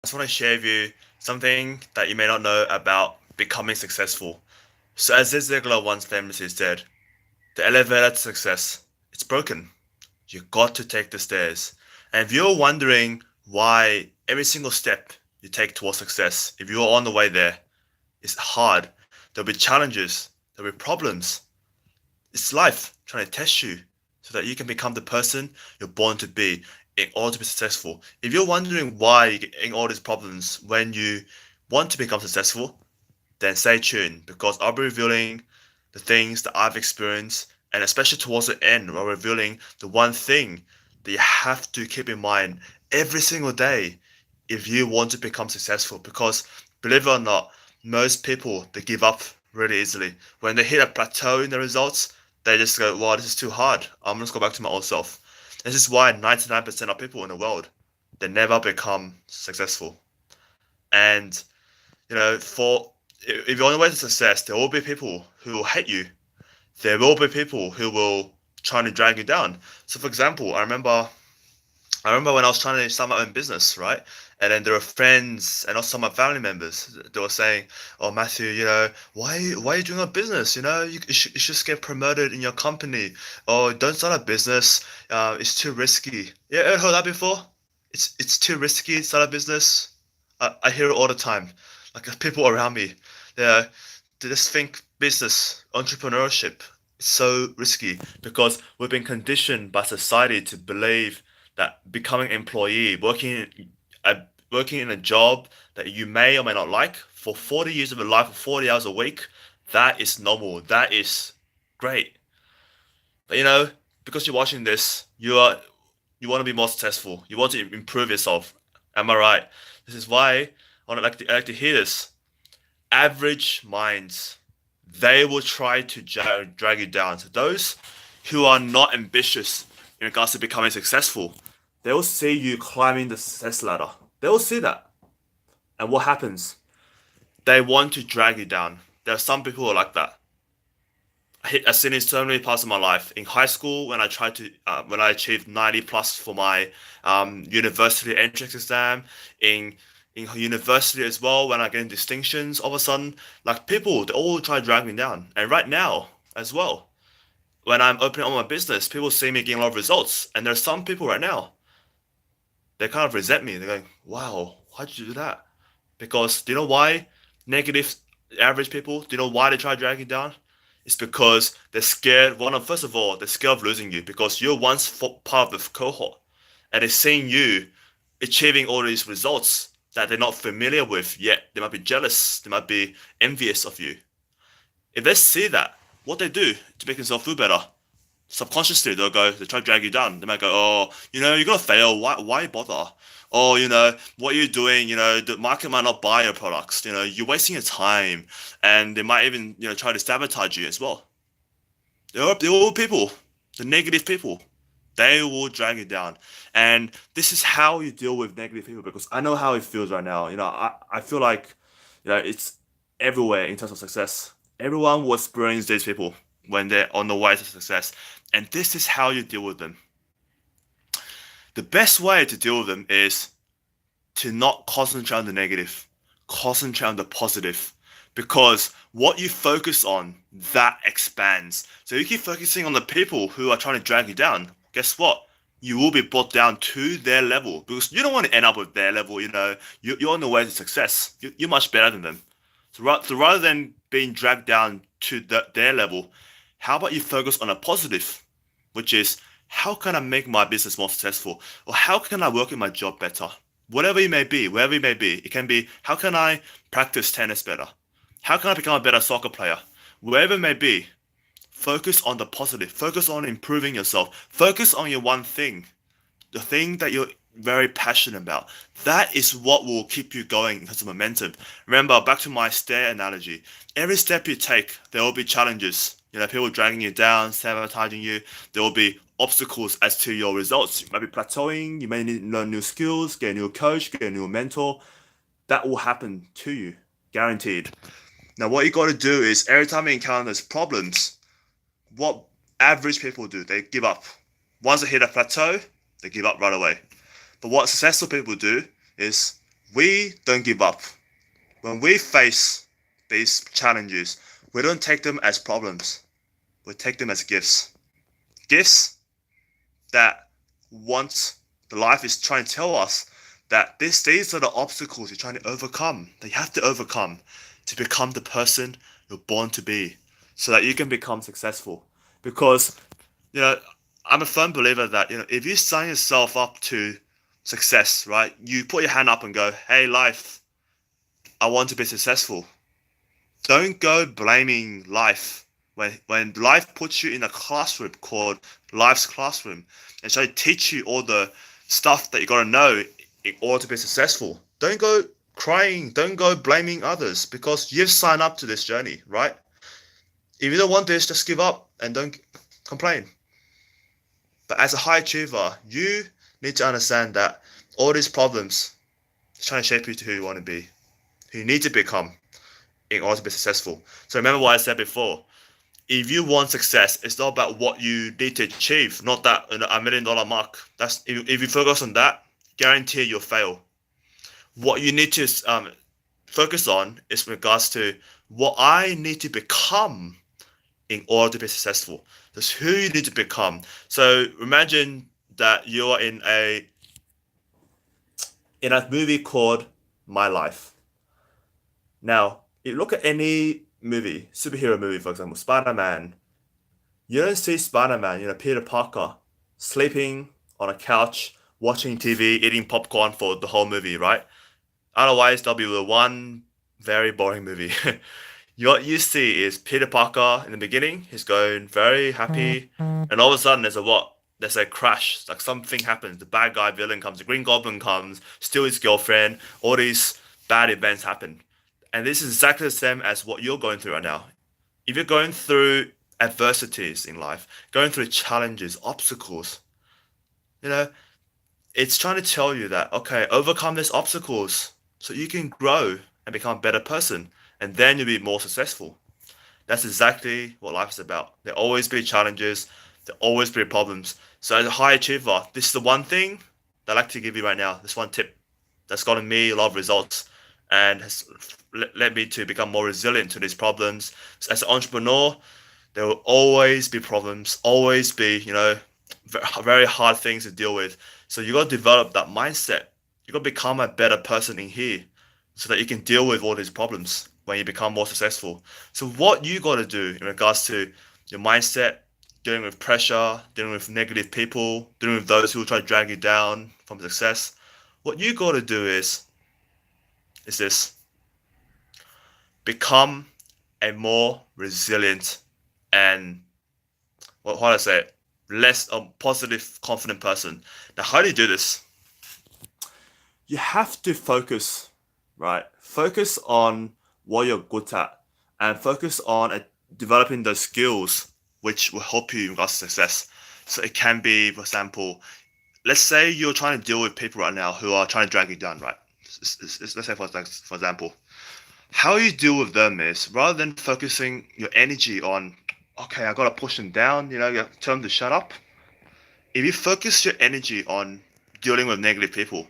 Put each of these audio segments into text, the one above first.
just want to share with you something that you may not know about becoming successful. So, as Zig Ziglar once famously said, the elevator to success, it's broken. You got to take the stairs. And if you're wondering why every single step you take towards success, if you're on the way there, is hard, there'll be challenges, there'll be problems. It's life trying to test you so that you can become the person you're born to be in order to be successful. If you're wondering why you're getting all these problems when you want to become successful, then stay tuned because I'll be revealing the things that I've experienced, and especially towards the end, I'll revealing the one thing that you have to keep in mind every single day if you want to become successful. Because believe it or not, most people they give up really easily. When they hit a plateau in the results, they just go, "Wow, this is too hard. I'm just go back to my old self." This is why 99% of people in the world they never become successful. And for if you're on the way to success, there will be people who will hate you. There will be people who will try to drag you down. So, for example, I remember when I was trying to start my own business, right? And then there were friends and also my family members. They were saying, "Oh, Matthew, why are you doing a business? You should just get promoted in your company. Oh, don't start a business. It's too risky." Yeah, ever heard that before? It's too risky to start a business. I hear it all the time. Like people around me, they they just think business, entrepreneurship is so risky because we've been conditioned by society to believe that becoming an employee, a working in a job that you may or may not like for 40 years of your life, for 40 hours a week, that is normal. That is great. But because you're watching this, you want to be more successful. You want to improve yourself. Am I right? This is why I like to hear this. Average minds, they will try to drag you down. So those who are not ambitious in regards to becoming successful, they will see you climbing the success ladder. They will see that. And what happens? They want to drag you down. There are some people who are like that. I've seen it in so many parts of my life. In high school, when I achieved 90 plus for my university entrance exam, in in university as well, when I get distinctions, all of a sudden, like people, they all try to drag me down. And right now as well, when I'm opening up my business, people see me getting a lot of results. And there's some people right now, they kind of resent me. They're going, "Wow, why'd you do that?" Because do you know why negative average people, do you know why they try to drag you down? It's because they're scared. First of all, they're scared of losing you because you're once part of the cohort, and they're seeing you achieving all these results that they're not familiar with yet. They might be jealous. They might be envious of you. If they see that, what they do to make themselves feel better, subconsciously they try to drag you down. They might go, "Oh, you're gonna fail. Why bother? Oh, what you're doing, the market might not buy your products. You're wasting your time." And they might even, try to sabotage you as well. There are people, the negative people, they will drag you down. And this is how you deal with negative people because I know how it feels right now. I feel like, it's everywhere in terms of success. Everyone will experience these people when they're on the way to success. And this is how you deal with them. The best way to deal with them is to not concentrate on the negative, concentrate on the positive. Because what you focus on, that expands. So you keep focusing on the people who are trying to drag you down. Guess what? You will be brought down to their level because you don't want to end up with their level. You're on the way to success. You're much better than them. So rather than being dragged down to their level, how about you focus on a positive, which is how can I make my business more successful, or how can I work in my job better? Whatever it may be, wherever it may be, it can be how can I practice tennis better? How can I become a better soccer player? Wherever it may be, focus on the positive. Focus on improving yourself. Focus on your one thing, the thing that you're very passionate about. That is what will keep you going in terms of momentum. Remember, back to my stair analogy. Every step you take, there will be challenges. People dragging you down, sabotaging you. There will be obstacles as to your results. You might be plateauing. You may need to learn new skills, get a new coach, get a new mentor. That will happen to you, guaranteed. Now, what you got to do is every time you encounter those problems, what average people do, they give up. Once they hit a plateau, they give up right away. But what successful people do is We don't give up. When we face these challenges, we don't take them as problems. We take them as gifts. Gifts that once the life is trying to tell us that these are the obstacles you're trying to overcome, that you have to overcome to become the person you're born to be, so that you can become successful. Because, you know, I'm a firm believer that, if you sign yourself up to success, right? You put your hand up and go, "Hey, life, I want to be successful." Don't go blaming life when life puts you in a classroom called life's classroom and try to teach you all the stuff that you got to know in order to be successful. Don't go crying, don't go blaming others, because you've signed up to this journey, right? If you don't want this, just give up and don't complain. But as a high achiever, you need to understand that all these problems are trying to shape you to who you want to be, who you need to become in order to be successful. So remember what I said before. If you want success, it's not about what you need to achieve, not that $1 million mark. That's if you focus on that, guarantee you'll fail. What you need to focus on is regards to what I need to become in order to be successful. That's who you need to become. So imagine that you are in a movie called My Life. Now, you look at any movie, superhero movie, for example, Spider-Man. You don't see Spider-Man, Peter Parker, sleeping on a couch, watching TV, eating popcorn for the whole movie, right? Otherwise, there'll be the one very boring movie. What you see is Peter Parker in the beginning, he's going very happy, and all of a sudden there's a what? There's a crash. Like something happens. The bad guy villain comes, the Green Goblin comes, steals his girlfriend, all these bad events happen. And this is exactly the same as what you're going through right now. If you're going through adversities in life, going through challenges, obstacles, you know, it's trying to tell you that, okay, overcome these obstacles so you can grow and become a better person, and then you'll be more successful. That's exactly what life is about. There'll always be challenges, there'll always be problems. So, as a high achiever, this is the one thing that I'd like to give you right now. This one tip that's gotten me a lot of results and has led me to become more resilient to these problems. So as an entrepreneur, there will always be problems, always be, very hard things to deal with. So you got to develop that mindset. You got to become a better person in here so that you can deal with all these problems when you become more successful. So what you got to do in regards to your mindset, dealing with pressure, dealing with negative people, dealing with those who will try to drag you down from success, what you got to do is this: become a more resilient and what how do I say it? Less positive, confident person. Now, how do you do this? You have to focus, right? Focus on what you're good at and focus on developing those skills which will help you in regards to success. So it can be, for example, let's say you're trying to deal with people right now who are trying to drag you down, right? Let's say, for example, how you deal with them is rather than focusing your energy on, okay, I gotta push them down, you tell them to shut up. If you focus your energy on dealing with negative people,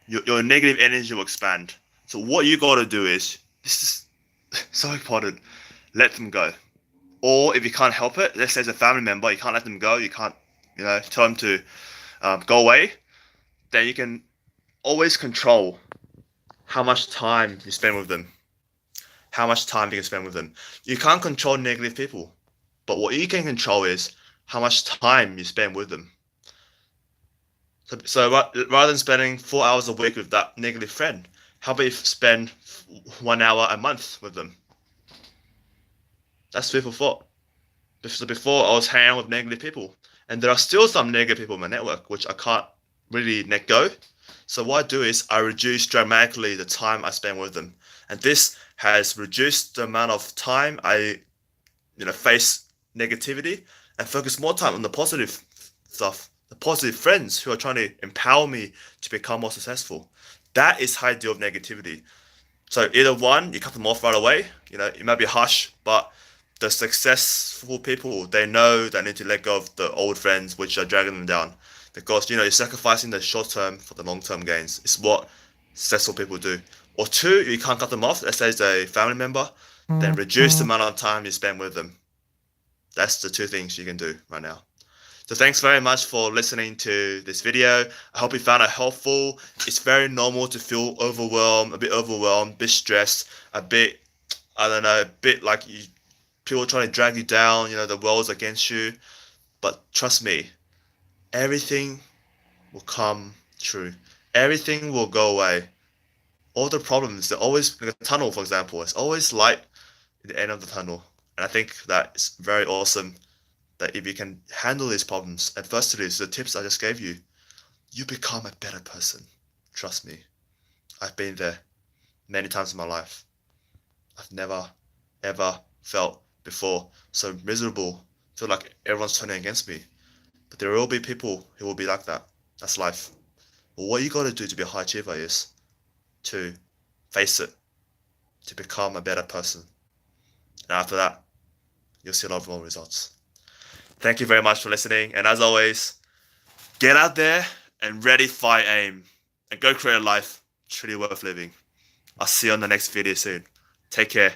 your negative energy will expand. So what you gotta do is, this is so important, let them go. Or if you can't help it, let's say as a family member, you can't let them go, you can't, tell them to go away, then you can always control how much time you spend with them. How much time you can spend with them. You can't control negative people, but what you can control is how much time you spend with them. So rather than spending 4 hours a week with that negative friend, how about you spend 1 hour a month with them? That's food for thought. So before I was hanging out with negative people, and there are still some negative people in my network which I can't really let go. So what I do is I reduce dramatically the time I spend with them, and this has reduced the amount of time I, face negativity and focus more time on the positive stuff, the positive friends who are trying to empower me to become more successful. That is how I deal with negativity. So either one, you cut them off right away. It might be harsh, but the successful people, they know they need to let go of the old friends which are dragging them down, because you're sacrificing the short term for the long term gains. It's what successful people do. Or two, you can't cut them off. Let's say it's a family member, then reduce the amount of time you spend with them. That's the two things you can do right now. So thanks very much for listening to this video. I hope you found it helpful. It's very normal to feel overwhelmed, a bit stressed, a bit, I don't know, a bit like people trying to drag you down, the world's against you. But trust me, everything will come true. Everything will go away. All the problems, they're always, like a tunnel, for example, it's always light at the end of the tunnel. And I think that it's very awesome that if you can handle these problems, adversities, the tips I just gave you, you become a better person. Trust me. I've been there many times in my life. I've never, ever felt before so miserable, feel like everyone's turning against me. But there will be people who will be like that. That's life. But what you got to do to be a high achiever is to face it, to become a better person. And after that, you'll see a lot more results. Thank you very much for listening. And as always, get out there and ready, fight, aim. And go create a life truly worth living. I'll see you on the next video soon. Take care.